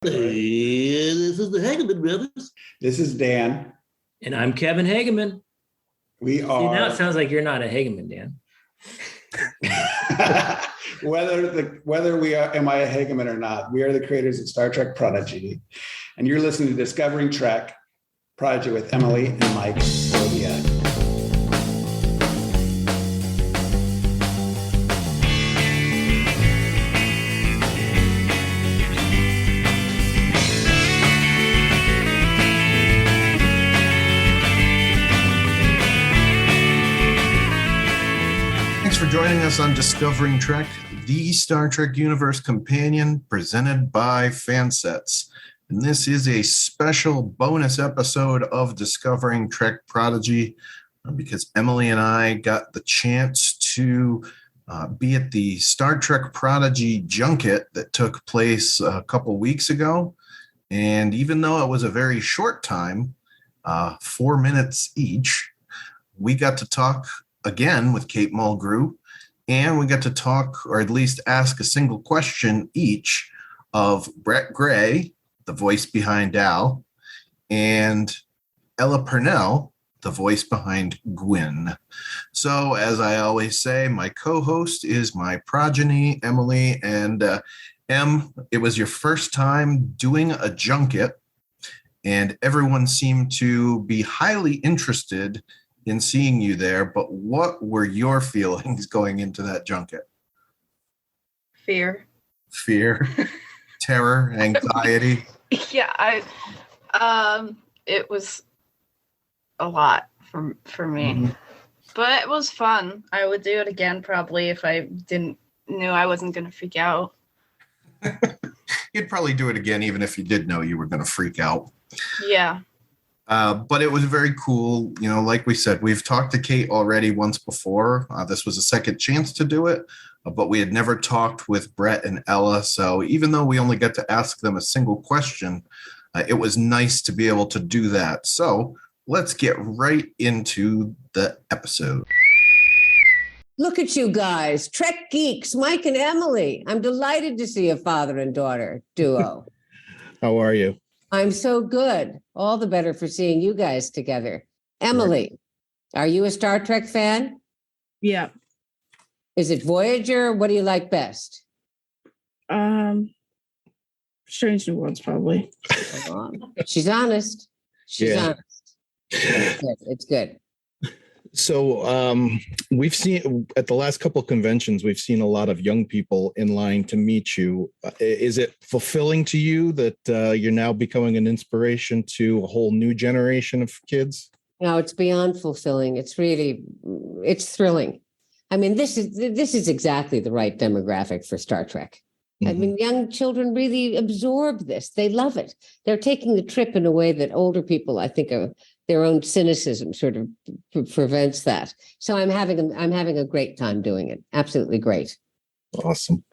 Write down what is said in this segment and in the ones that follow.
Hey, this is the Hageman brothers. This is Dan. And I'm Kevin Hageman. We are. See, now it sounds like you're not a Hageman, Dan. whether we are, am I a Hageman or not, we are the creators of Star Trek Prodigy, and you're listening to Discovering Trek Prodigy with Emily and Mike. For joining us on Discovering Trek, the Star Trek Universe companion presented by Fansets. And this is a special bonus episode of Discovering Trek Prodigy because Emily and I got the chance to be at the Star Trek Prodigy Junket that took place a couple weeks ago. And even though it was a very short time, 4 minutes each, we got to talk again with Kate Mulgrew, and we got to talk, or at least ask a single question each, of Brett Gray, the voice behind Al, and Ella Purnell, the voice behind Gwyn. So, as I always say, my co-host is my progeny, Emily, and Em, it was your first time doing a junket, and everyone seemed to be highly interested in seeing you there, but what were your feelings going into that junket? Fear, terror, anxiety. Yeah, it was a lot for me, but it was fun. I would do it again probably if I knew I wasn't going to freak out. You'd probably do it again even if you did know you were going to freak out. Yeah. But it was very cool. You know, like we said, we've talked to Kate already once before. This was a second chance to do it, but we had never talked with Brett and Ella. So even though we only got to ask them a single question, it was nice to be able to do that. So let's get right into the episode. Look at you guys, Trek geeks, Mike and Emilie. I'm delighted to see a father and daughter duo. How are you? I'm so good. All the better for seeing you guys together. Emily, are you a Star Trek fan? Yeah. Is it Voyager? What do you like best? Strange New Worlds, probably. She's honest. She's honest. It's good. So we've seen at the last couple of conventions, we've seen a lot of young people in line to meet you. Is it fulfilling to you that you're now becoming an inspiration to a whole new generation of kids? No, it's beyond fulfilling. It's thrilling. I mean, this is exactly the right demographic for Star Trek. I mean, young children really absorb this. They love it. They're taking the trip in a way that older people, I think, their own cynicism sort of prevents that. So I'm having a great time doing it. Absolutely great. Awesome.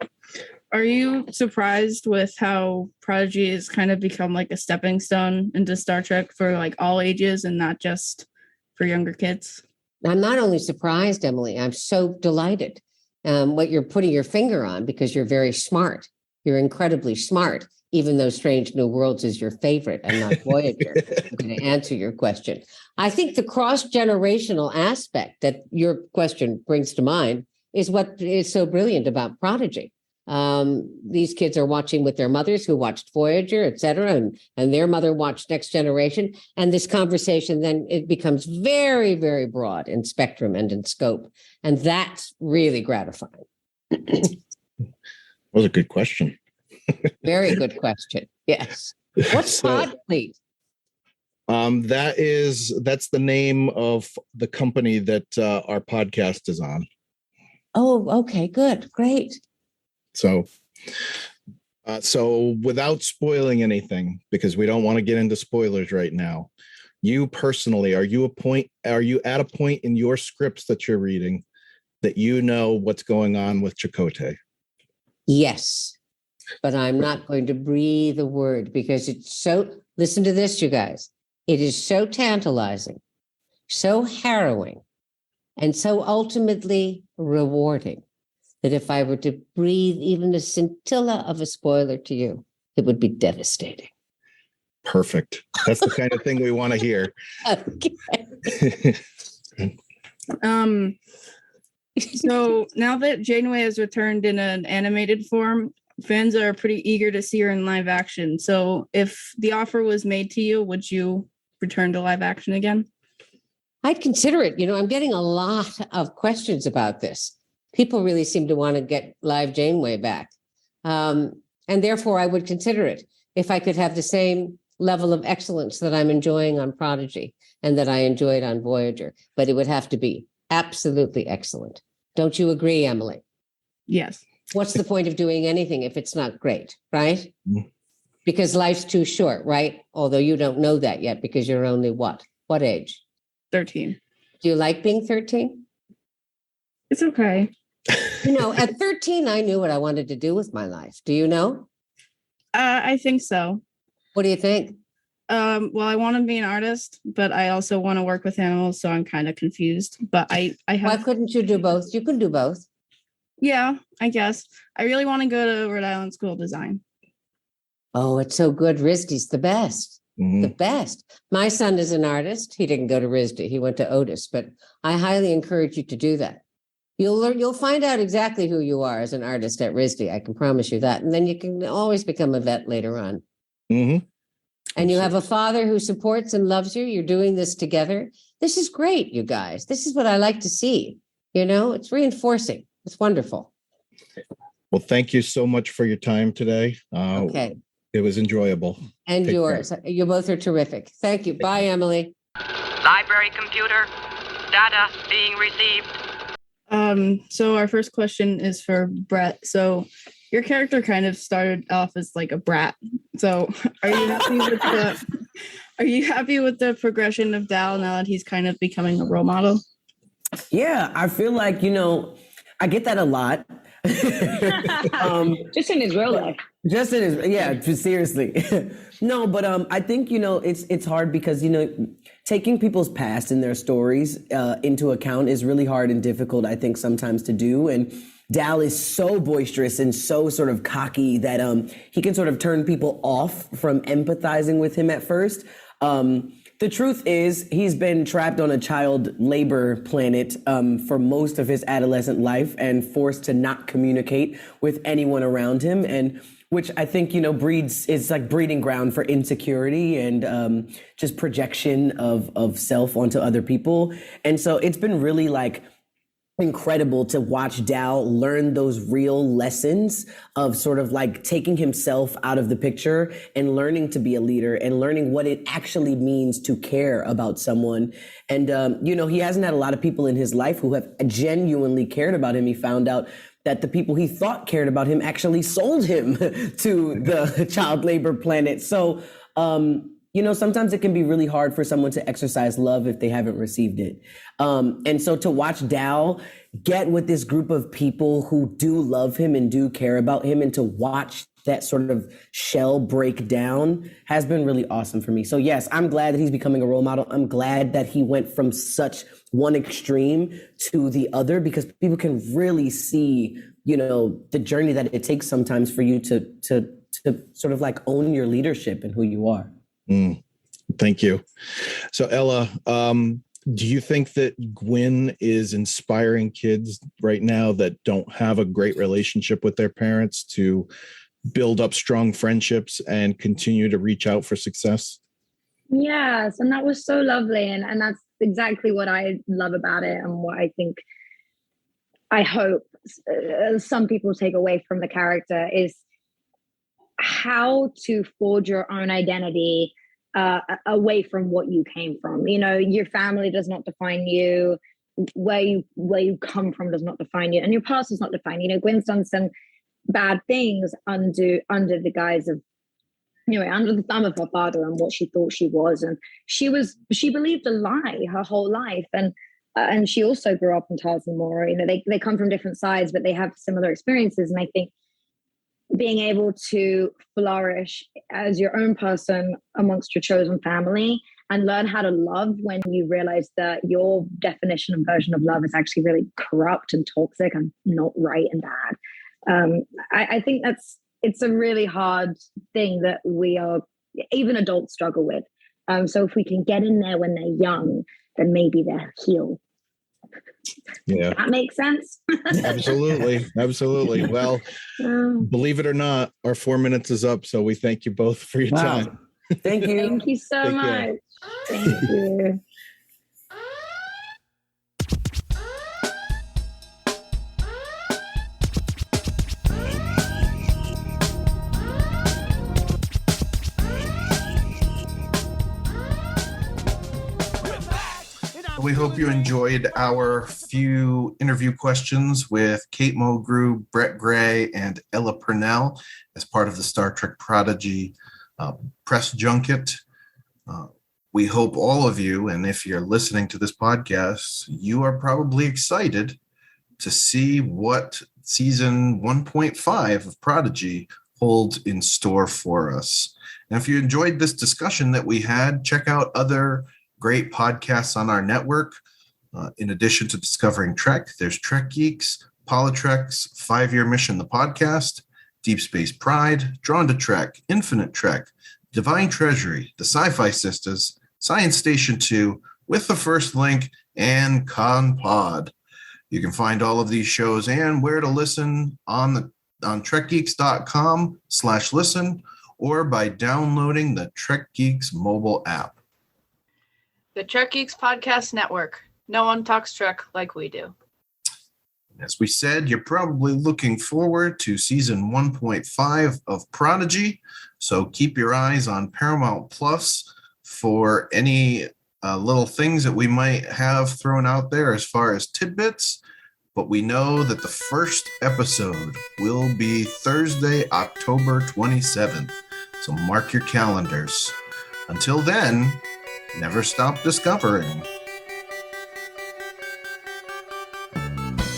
Are you surprised with how Prodigy has kind of become like a stepping stone into Star Trek for like all ages and not just for younger kids? I'm not only surprised, Emily, I'm so delighted. What you're putting your finger on, because you're very smart. You're incredibly smart, even though Strange New Worlds is your favorite and not Voyager. I'm going to answer your question. I think the cross-generational aspect that your question brings to mind is what is so brilliant about Prodigy. These kids are watching with their mothers who watched Voyager, et cetera, and their mother watched Next Generation. And this conversation, then it becomes very, very broad in spectrum and in scope. And that's really gratifying. That was a good question. Very good question. Yes. What's Pod, please? That's the name of the company that our podcast is on. Oh, okay, good. Great. So without spoiling anything, because we don't want to get into spoilers right now, you personally, are you at a point in your scripts that you're reading that you know what's going on with Chakotay? Yes, but I'm not going to breathe a word because it's so, listen to this, you guys. It is so tantalizing, so harrowing, and so ultimately rewarding that if I were to breathe even a scintilla of a spoiler to you, It would be devastating. Perfect. That's the kind of thing we want to hear. Okay. So now that Janeway has returned in an animated form, fans are pretty eager to see her in live action. So if the offer was made to you, would you return to live action again? I'd consider it. I'm getting a lot of questions about this. People really seem to want to get live Janeway back. And therefore, I would consider it if I could have the same level of excellence that I'm enjoying on Prodigy and that I enjoyed on Voyager. But it would have to be absolutely excellent. Don't you agree, Emilie? Yes. What's the point of doing anything if it's not great, right? Mm. Because life's too short, right? Although you don't know that yet because you're only what? What age? 13. Do you like being 13? It's okay. At 13, I knew what I wanted to do with my life. Do you know? I think so. What do you think? Well, I want to be an artist, but I also want to work with animals, so I'm kind of confused. But I have. Why couldn't you do both? You can do both. Yeah, I guess. I really want to go to Rhode Island School of Design. Oh, it's so good. RISD's the best. Mhm. The best. My son is an artist. He didn't go to RISD. He went to Otis, but I highly encourage you to do that. You'll find out exactly who you are as an artist at RISD. I can promise you that. And then you can always become a vet later on. Mhm. And you have a father who supports and loves you. You're doing this together. This is great, you guys. This is what I like to see. It's reinforcing. It's wonderful. Well, thank you so much for your time today. Okay. It was enjoyable. And Take yours. You both are terrific. Thank you. Bye, Emilie. Library computer. Data being received. So our first question is for Brett. So your character kind of started off as like a brat. So are you happy with the progression of Dal now that he's kind of becoming a role model? Yeah, I feel like, I get that a lot. Just in his real life. Just seriously. No, but I think, it's hard because, taking people's past and their stories into account is really hard and difficult, I think, sometimes to do. And Dal is so boisterous and so sort of cocky that he can sort of turn people off from empathizing with him at first. The truth is, he's been trapped on a child labor planet for most of his adolescent life and forced to not communicate with anyone around him, and which I think, is like breeding ground for insecurity and just projection of self onto other people. And so it's been really like incredible to watch Dal learn those real lessons of sort of like taking himself out of the picture and learning to be a leader and learning what it actually means to care about someone. And, he hasn't had a lot of people in his life who have genuinely cared about him. He found out that the people he thought cared about him actually sold him to the child labor planet. So, sometimes it can be really hard for someone to exercise love if they haven't received it. And so to watch Dal get with this group of people who do love him and do care about him, and to watch that sort of shell break down has been really awesome for me. So yes, I'm glad that he's becoming a role model. I'm glad that he went from such one extreme to the other, because people can really see, the journey that it takes sometimes for you to sort of like own your leadership and who you are. Thank you. So Ella, do you think that Gwyn is inspiring kids right now that don't have a great relationship with their parents to build up strong friendships and continue to reach out for success? Yes, and that was so lovely. And that's exactly what I love about it, and what I hope some people take away from the character is how to forge your own identity away from what you came from. Your family does not define you. Where you come from does not define you, and your past does not define you. Gwyn's done some bad things under the guise of, under the thumb of her father and what she thought she was, and she believed a lie her whole life, and she also grew up in Tarsal Mora. They come from different sides, but they have similar experiences, and I think being able to flourish as your own person amongst your chosen family and learn how to love when you realize that your definition and version of love is actually really corrupt and toxic and not right and bad. I think it's a really hard thing that even adults struggle with. So if we can get in there when they're young, then maybe they'll heal. Yeah. That makes sense. Absolutely. Well, believe it or not, our 4 minutes is up. So we thank you both for your time. Thank you. Thank you so Take much. care. Thank you. We hope you enjoyed our few interview questions with Kate Mulgrew, Brett Gray, and Ella Purnell as part of the Star Trek Prodigy press junket. We hope all of you, and if you're listening to this podcast, you are probably excited to see what season 1.5 of Prodigy holds in store for us. And if you enjoyed this discussion that we had, check out other great podcasts on our network. In addition to Discovering Trek, there's Trek Geeks, Politrek's 5-Year Mission, the podcast, Deep Space Pride, Drawn to Trek, Infinite Trek, Divine Treasury, the Sci-Fi Sisters, Science Station 2, With the First Link, and Con Pod. You can find all of these shows and where to listen on trekgeeks.com/listen or by downloading the Trek Geeks mobile app. The Trek Geeks Podcast Network. No one talks Trek like we do. As we said, you're probably looking forward to season 1.5 of Prodigy, so keep your eyes on Paramount Plus for any little things that we might have thrown out there as far as tidbits. But we know that the first episode will be Thursday, October 27th. So mark your calendars. Until then, never stop discovering.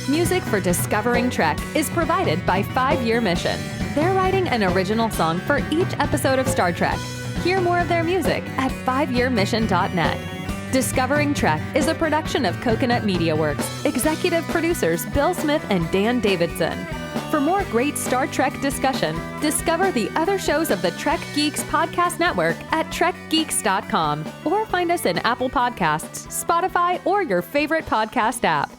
Music for Discovering Trek is provided by 5-Year Mission. They're writing an original song for each episode of Star Trek. Hear more of their music at 5yearmission.net. Discovering Trek is a production of Coconut Media Works. Executive producers Bill Smith and Dan Davidson. For more great Star Trek discussion, discover the other shows of the Trek Geeks Podcast Network at trekgeeks.com or find us in Apple Podcasts, Spotify, or your favorite podcast app.